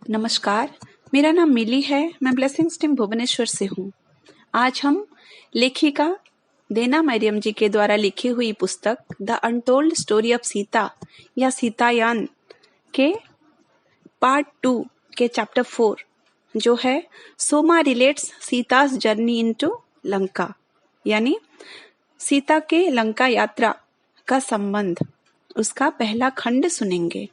नमस्कार, मेरा नाम मिली है। मैं ब्लेसिंग्स टीम भुवनेश्वर से हूँ। आज हम लेखिका देना मरियम जी के द्वारा लिखी हुई पुस्तक the untold story of Sita या सीतायान के पार्ट 2 के चैप्टर 4 जो है सोमा relates Sita's journey into Lanka यानी सीता के लंका यात्रा का संबंध, उसका पहला खंड सुनेंगे।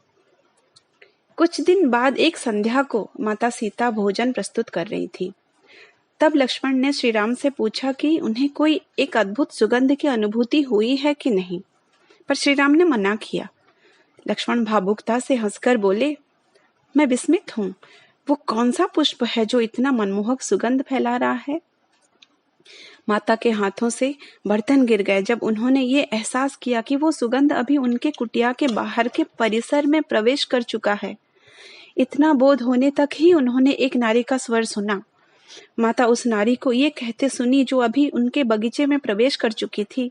कुछ दिन बाद एक संध्या को माता सीता भोजन प्रस्तुत कर रही थी। तब लक्ष्मण ने श्री राम से पूछा कि उन्हें कोई एक अद्भुत सुगंध की अनुभूति हुई है कि नहीं, पर श्री राम ने मना किया। लक्ष्मण भावुकता से हंसकर बोले, मैं विस्मित हूँ, वो कौन सा पुष्प है जो इतना मनमोहक सुगंध फैला रहा है। माता के हाथों से बर्तन गिर गए जब उन्होंने ये एहसास किया कि वो सुगंध अभी उनके कुटिया के बाहर के परिसर में प्रवेश कर चुका है। इतना बोध होने तक ही उन्होंने एक नारी का स्वर सुना। माता उस नारी को ये कहते सुनी जो अभी उनके बगीचे में प्रवेश कर चुकी थी,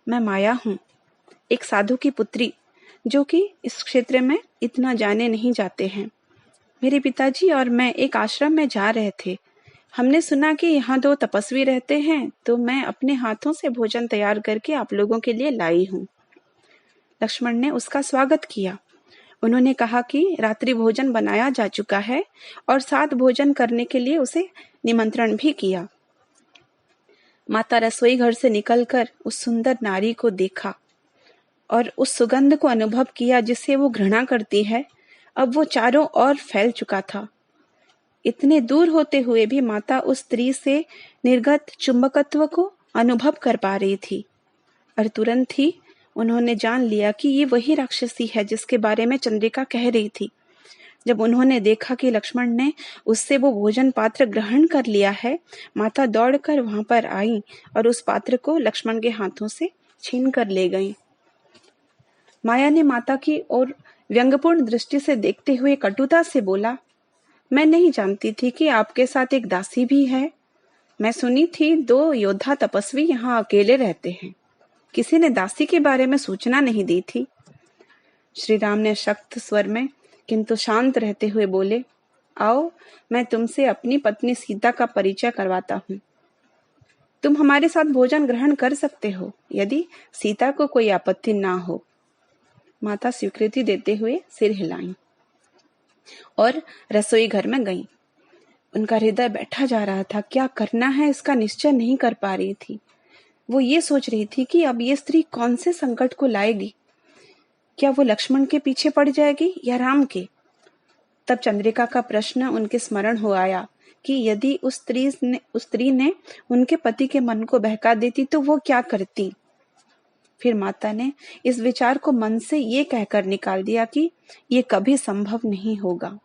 मैं माया हूँ, एक साधु की पुत्री जो कि इस क्षेत्र में इतना जाने नहीं जाते हैं। मेरे पिताजी और मैं एक आश्रम में जा रहे थे। हमने सुना कि यहाँ 2 तपस्वी रहते हैं, तो मैं अपने हाथों से भोजन तैयार करके आप लोगों के लिए लाई हूँ। लक्ष्मण ने उसका स्वागत किया। उन्होंने कहा कि रात्रि भोजन बनाया जा चुका है और साथ भोजन करने के लिए उसे निमंत्रण भी किया। माता रसोई घर से निकलकर उस सुंदर नारी को देखा और उस सुगंध को अनुभव किया जिसे वो घृणा करती है। अब वो चारों ओर फैल चुका था। इतने दूर होते हुए भी माता उस स्त्री से निर्गत चुंबकत्व को अनुभव कर पा रही थी और तुरंत ही उन्होंने जान लिया कि ये वही राक्षसी है जिसके बारे में चंद्रिका कह रही थी। जब उन्होंने देखा कि लक्ष्मण ने उससे वो भोजन पात्र ग्रहण कर लिया है, माता दौड़कर वहां पर आई और उस पात्र को लक्ष्मण के हाथों से छीन कर ले गई। माया ने माता की ओर व्यंग्यपूर्ण दृष्टि से देखते हुए कटुता से बोला, मैं नहीं जानती थी कि आपके साथ एक दासी भी है। मैं सुनी थी 2 योद्धा तपस्वी यहाँ अकेले रहते हैं। किसी ने दासी के बारे में सूचना नहीं दी थी। श्री राम ने सख्त स्वर में किंतु शांत रहते हुए बोले, आओ मैं तुमसे अपनी पत्नी सीता का परिचय करवाता हूँ। तुम हमारे साथ भोजन ग्रहण कर सकते हो यदि सीता को कोई आपत्ति ना हो। माता स्वीकृति देते हुए सिर हिलाई और रसोई घर में गईं। उनका हृदय बैठा जा रहा था। क्या करना है इसका निश्चय नहीं कर पा रही थी। वो ये सोच रही थी कि अब ये स्त्री कौन से संकट को लाएगी। क्या वो लक्ष्मण के पीछे पड़ जाएगी या राम के। तब चंद्रिका का प्रश्न उनके स्मरण हो आया कि यदि उस स्त्री ने उनके पति के मन को बहका देती तो वो क्या करती। फिर माता ने इस विचार को मन से ये कहकर निकाल दिया कि ये कभी संभव नहीं होगा।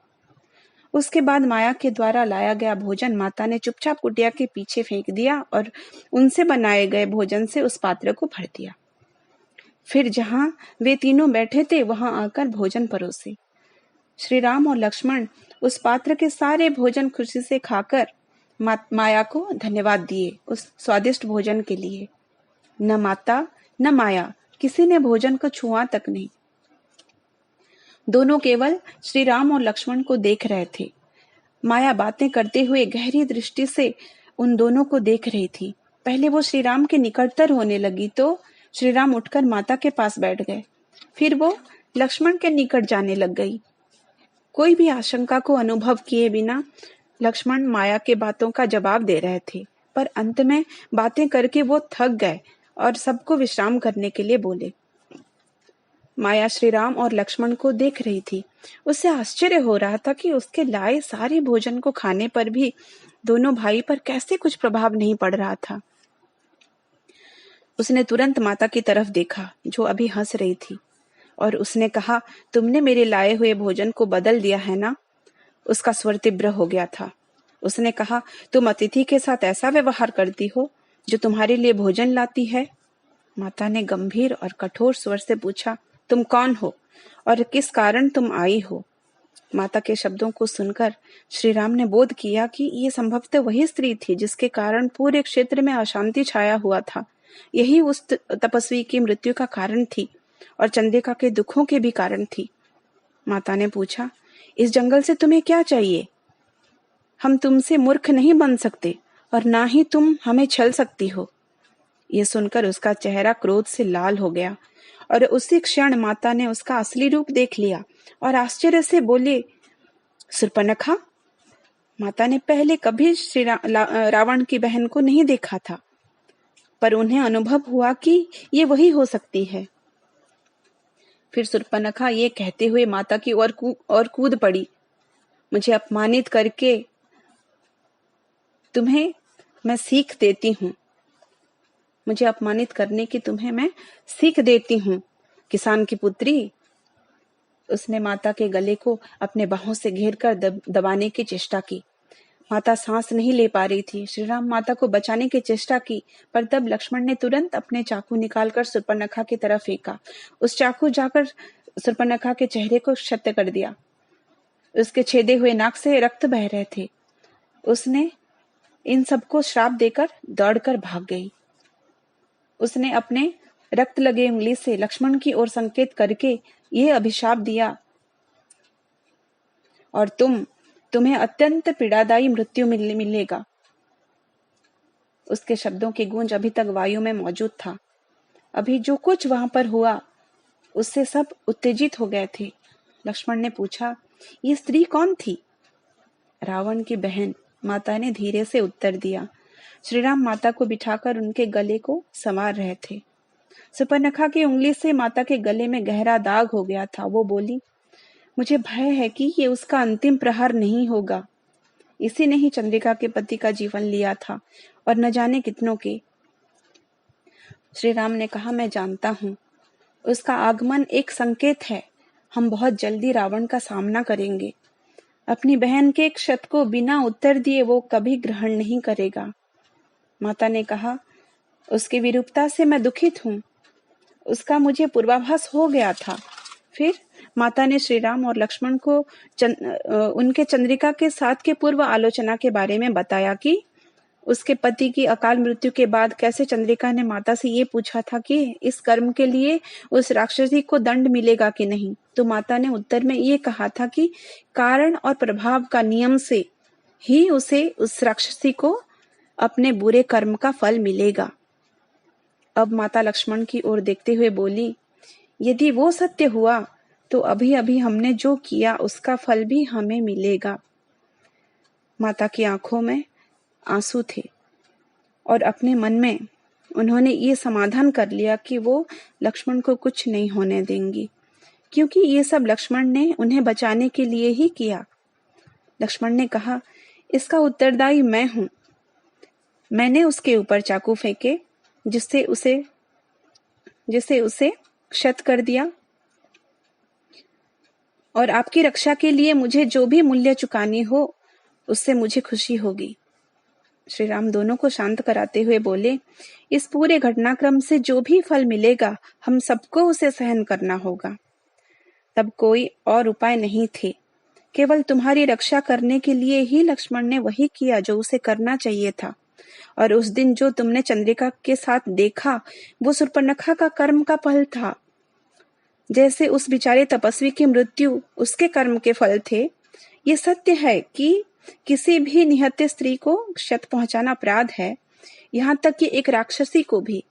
उसके बाद माया के द्वारा लाया गया भोजन माता ने चुपचाप कुटिया के पीछे फेंक दिया और उनसे बनाए गए भोजन से उस पात्र को भर दिया। फिर जहां वे तीनों बैठे थे वहां आकर भोजन परोसे। श्री राम और लक्ष्मण उस पात्र के सारे भोजन खुशी से खाकर माया को धन्यवाद दिए उस स्वादिष्ट भोजन के लिए। न माता न माया किसी ने भोजन को छुआ तक नहीं। दोनों केवल श्री राम और लक्ष्मण को देख रहे थे। माया बातें करते हुए गहरी दृष्टि से उन दोनों को देख रही थी। पहले वो श्री राम के निकटतर होने लगी तो श्री राम उठकर माता के पास बैठ गए। फिर वो लक्ष्मण के निकट जाने लग गई। कोई भी आशंका को अनुभव किए बिना लक्ष्मण माया के बातों का जवाब दे रहे थे, पर अंत में बातें करके वो थक गए और सबको विश्राम करने के लिए बोले। माया श्री राम और लक्ष्मण को देख रही थी। उससे आश्चर्य हो रहा था कि उसके लाए सारे भोजन को खाने पर भी दोनों भाई पर कैसे कुछ प्रभाव नहीं पड़ रहा था। उसने तुरंत माता की तरफ देखा जो अभी हंस रही थी और उसने कहा, तुमने मेरे लाए हुए भोजन को बदल दिया है ना। उसका स्वर तीव्र हो गया था। उसने कहा, तुम अतिथि के साथ ऐसा व्यवहार करती हो जो तुम्हारे लिए भोजन लाती है। माता ने गंभीर और कठोर स्वर से पूछा, तुम कौन हो और किस कारण तुम आई हो। माता के शब्दों को सुनकर श्री राम ने बोध किया कि ये संभवतः वही स्त्री थी जिसके कारण पूरे क्षेत्र में अशांति छाया हुआ था। यही उस तपस्वी की मृत्यु का कारण थी और चंद्रिका के दुखों के भी कारण थी। माता ने पूछा, इस जंगल से तुम्हें क्या चाहिए? हम तुमसे मूर्ख नहीं बन सकते और ना ही तुम हमें छल सकती हो। यह सुनकर उसका चेहरा क्रोध से लाल हो गया और उसी क्षण माता ने उसका असली रूप देख लिया और आश्चर्य से बोले, शूर्पणखा। माता ने पहले कभी रावण की बहन को नहीं देखा था, पर उन्हें अनुभव हुआ कि ये वही हो सकती है। फिर शूर्पणखा ये कहते हुए माता की ओर कूद पड़ी, मुझे अपमानित करके तुम्हें मैं सीख देती हूँ। मुझे अपमानित करने की तुम्हें मैं सीख देती हूँ, किसान की पुत्री। उसने माता के गले को अपने बाहों से घेरकर दबाने की चेष्टा की। माता सांस नहीं ले पा रही थी। श्री राम माता को बचाने की चेष्टा की, पर तब लक्ष्मण ने तुरंत अपने चाकू निकालकर शूर्पणखा की तरफ फेंका। उस चाकू जाकर शूर्पणखा के चेहरे को क्षत कर दिया। उसके छेदे हुए नाक से रक्त बह रहे थे। उसने इन सबको श्राप देकर दौड़कर भाग गई। उसने अपने रक्त लगे उंगली से लक्ष्मण की ओर संकेत करके यह अभिशाप दिया, और तुम्हें अत्यंत पीड़ादायी मृत्यु मिलेगा। उसके शब्दों की गूंज अभी तक वायु में मौजूद था। अभी जो कुछ वहां पर हुआ उससे सब उत्तेजित हो गए थे। लक्ष्मण ने पूछा, ये स्त्री कौन थी? रावण की बहन, माता ने धीरे से उत्तर दिया। श्रीराम माता को बिठाकर उनके गले को संवार रहे थे। शूर्पणखा की उंगली से माता के गले में गहरा दाग हो गया था। वो बोली, मुझे भय है कि ये उसका अंतिम प्रहार नहीं होगा। इसी ने ही चंद्रिका के पति का जीवन लिया था और न जाने कितनों के। श्री राम ने कहा, मैं जानता हूँ, उसका आगमन एक संकेत है। हम बहुत जल्दी रावण का सामना करेंगे। अपनी बहन के क्षत को बिना उत्तर दिए वो कभी ग्रहण नहीं करेगा। माता ने कहा, उसकी विरूपता से मैं दुखित हूँ। उसका मुझे पूर्वाभास हो गया था। फिर माता ने श्री राम और लक्ष्मण को उनके चंद्रिका के साथ के पूर्व आलोचना के बारे में बताया कि उसके पति की अकाल मृत्यु के बाद कैसे चंद्रिका ने माता से ये पूछा था कि इस कर्म के लिए उस राक्षसी को दंड मिलेगा कि नहीं। तो माता ने उत्तर में ये कहा था कि कारण और प्रभाव का नियम से ही उसे उस राक्षसी को अपने बुरे कर्म का फल मिलेगा। अब माता लक्ष्मण की ओर देखते हुए बोली, यदि वो सत्य हुआ तो अभी अभी हमने जो किया उसका फल भी हमें मिलेगा। माता की आंखों में आंसू थे और अपने मन में उन्होंने ये समाधान कर लिया कि वो लक्ष्मण को कुछ नहीं होने देंगी, क्योंकि ये सब लक्ष्मण ने उन्हें बचाने के लिए ही किया। लक्ष्मण ने कहा, इसका उत्तरदायी मैं हूं। मैंने उसके ऊपर चाकू फेंके जिससे उसे क्षत कर दिया, और आपकी रक्षा के लिए मुझे जो भी मूल्य चुकानी हो उससे मुझे खुशी होगी। श्री राम दोनों को शांत कराते हुए बोले, इस पूरे घटनाक्रम से जो भी फल मिलेगा हम सबको उसे सहन करना होगा। तब कोई और उपाय नहीं थे। केवल तुम्हारी रक्षा करने के लिए ही लक्ष्मण ने वही किया जो उसे करना चाहिए था। और उस दिन जो तुमने चंद्रिका के साथ देखा वो शूर्पणखा का कर्म का फल था। जैसे उस बेचारे तपस्वी की मृत्यु उसके कर्म के फल थे, ये सत्य है कि किसी भी निहत्य स्त्री को क्षत पहुंचाना अपराध है, यहाँ तक कि एक राक्षसी को भी,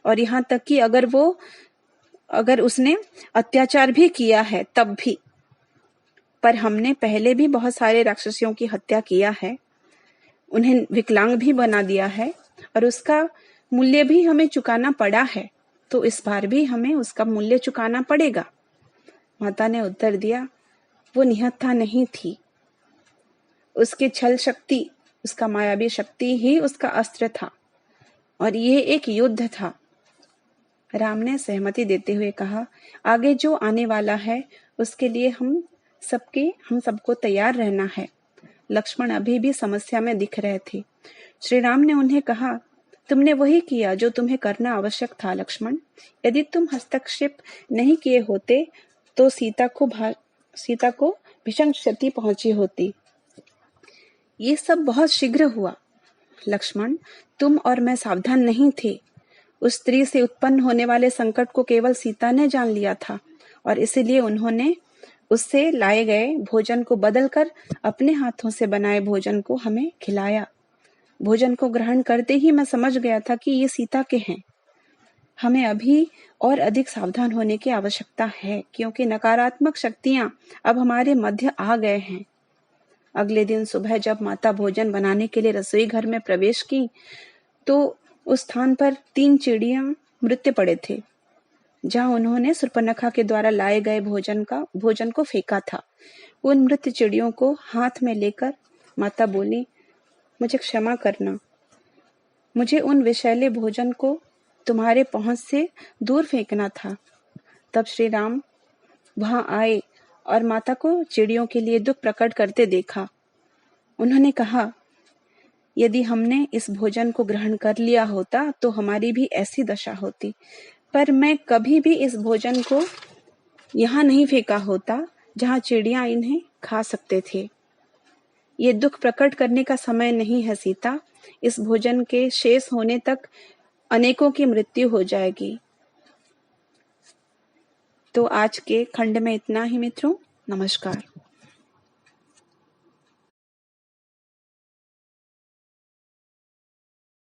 और यहाँ तक कि अगर उसने अत्याचार भी किया है तब भी। पर हमने पहले भी बहुत सारे राक्षसियों की हत्या किया है, उन्हें विकलांग भी बना दिया है और उसका मूल्य भी हमें चुकाना पड़ा है, तो इस बार भी हमें उसका मूल्य चुकाना पड़ेगा। माता ने उत्तर दिया, वो निहत्था नहीं थी। उसकी छल शक्ति, उसका मायावी शक्ति ही उसका अस्त्र था और ये एक युद्ध था। राम ने सहमति देते हुए कहा, आगे जो आने वाला है उसके लिए हम सबको तैयार रहना है। लक्ष्मण अभी भी समस्या में दिख रहे थे। श्री राम ने उन्हें कहा, तुमने वही किया जो तुम्हें करना आवश्यक था लक्ष्मण। यदि तुम हस्तक्षेप नहीं किए होते तो सीता को भीषण क्षति पहुंची होती। ये सब बहुत शीघ्र हुआ लक्ष्मण। तुम और मैं सावधान नहीं थे। उस स्त्री से उत्पन्न होने वाले संकट को केवल सीता ने जान लिया था और इसीलिए उन्होंने उससे लाए गए भोजन को बदलकर अपने हाथों से बनाए भोजन को हमें खिलाया। भोजन को ग्रहण करते ही मैं समझ गया था कि ये सीता के हैं। हमें अभी और अधिक सावधान होने की आवश्यकता है, क्योंकि नकारात्मक शक्तियां अब हमारे मध्य आ गए हैं। अगले दिन सुबह जब माता भोजन बनाने के लिए रसोई घर में प्रवेश की, तो उस स्थान पर 3 चिड़ियां मृत पड़े थे, जहां उन्होंने सुर्पनखा के द्वारा लाए गए भोजन को फेंका था। उन मृत चिड़ियों को हाथ में लेकर माता बोली, मुझे क्षमा करना, मुझे उन विषैले भोजन को तुम्हारे पहुंच से दूर फेंकना था। तब श्री राम वहां आए और माता को चिड़ियों के लिए दुख प्रकट करते देखा। उन्होंने कहा, यदि हमने इस भोजन को ग्रहण कर लिया होता तो हमारी भी ऐसी दशा होती, पर मैं कभी भी इस भोजन को यहाँ नहीं फेंका होता जहाँ चिड़ियां इन्हें खा सकते थे। ये दुख प्रकट करने का समय नहीं है सीता। इस भोजन के शेष होने तक अनेकों की मृत्यु हो जाएगी। तो आज के खंड में इतना ही मित्रों। नमस्कार।